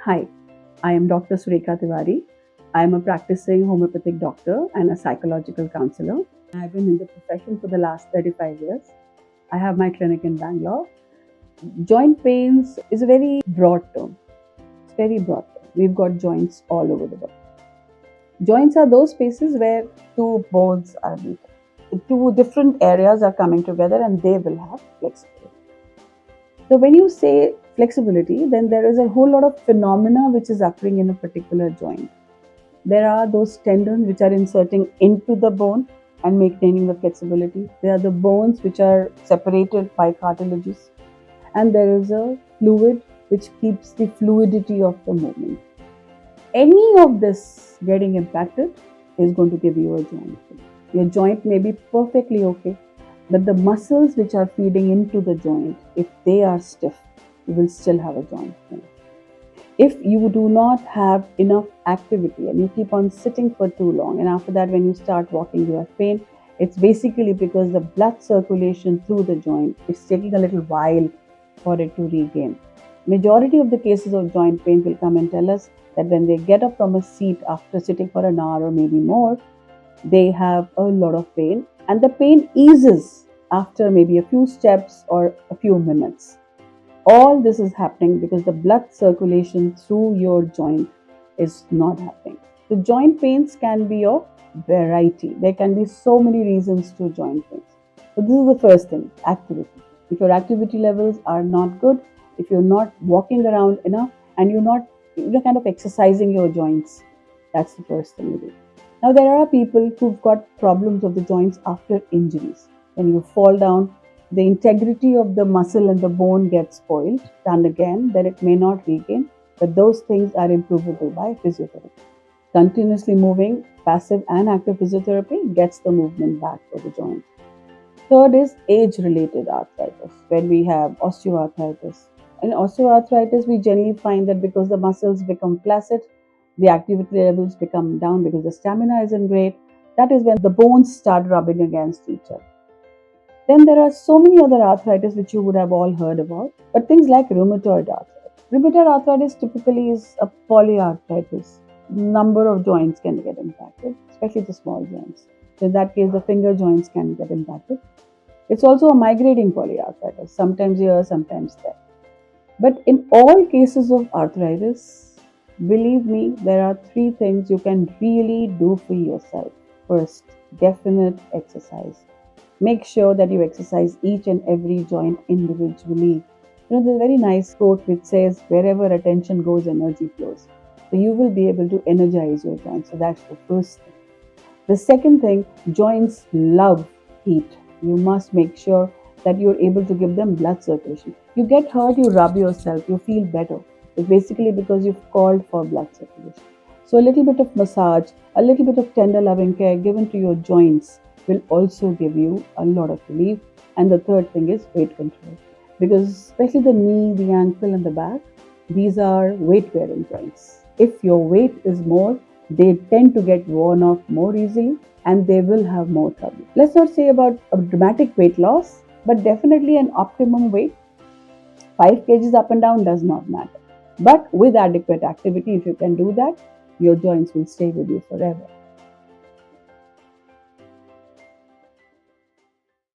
Hi, I am Dr. Surekha Tiwari. I am a practicing homeopathic doctor and a psychological counselor. I've been in the profession for the last 35 years. I have my clinic in Bangalore. Joint pains is a very broad term. It's very broad term. We've got joints all over the body. Joints are those spaces where two bones are meeting. Two different areas are coming together and they will have flexibility. So when you say flexibility, then there is a whole lot of phenomena which is occurring in a particular joint. There are those tendons which are inserting into the bone and maintaining the flexibility. There are the bones which are separated by cartilages. And there is a fluid which keeps the fluidity of the movement. Any of this getting impacted is going to give you a joint pain. Your joint may be perfectly okay, but the muscles which are feeding into the joint, if they are stiff, you will still have a joint pain. If you do not have enough activity and you keep on sitting for too long, and after that when you start walking you have pain, it's basically because the blood circulation through the joint is taking a little while for it to regain. Majority of the cases of joint pain will come and tell us that when they get up from a seat after sitting for an hour or maybe more, they have a lot of pain, and the pain eases after maybe a few steps or a few minutes. All this is happening because the blood circulation through your joint is not happening. The joint pains can be of variety. There can be so many reasons to joint pains. So this is the first thing, activity. If your activity levels are not good, if you're not walking around enough and you're kind of exercising your joints, that's the first thing you do. Now there are people who've got problems of the joints after injuries. When you fall down, the integrity of the muscle and the bone gets spoiled, and again, then it may not regain, but those things are improvable by physiotherapy. Continuously moving, passive and active physiotherapy gets the movement back for the joint. Third is age-related arthritis, when we have osteoarthritis. In osteoarthritis, we generally find that because the muscles become flacid, the activity levels become down because the stamina isn't great. That is when the bones start rubbing against each other. Then there are so many other arthritis which you would have all heard about, but things like rheumatoid arthritis. Rheumatoid arthritis typically is a polyarthritis. Number of joints can get impacted, especially the small joints. So in that case, the finger joints can get impacted. It's also a migrating polyarthritis, sometimes here, sometimes there. But in all cases of arthritis, believe me, there are three things you can really do for yourself. First, definite exercise. Make sure that you exercise each and every joint individually. There's a very nice quote which says, wherever attention goes, energy flows. So you will be able to energize your joints. So that's the first thing. The second thing, joints love heat. You must make sure that you're able to give them blood circulation. You get hurt, you rub yourself, you feel better. It's basically because you've called for blood circulation. So a little bit of massage, a little bit of tender loving care given to your joints will also give you a lot of relief. And the third thing is weight control. Because especially the knee, the ankle and the back, these are weight bearing joints. If your weight is more, they tend to get worn off more easily and they will have more trouble. Let's not say about a dramatic weight loss, but definitely an optimum weight. 5 kgs up and down does not matter. But with adequate activity, if you can do that, your joints will stay with you forever.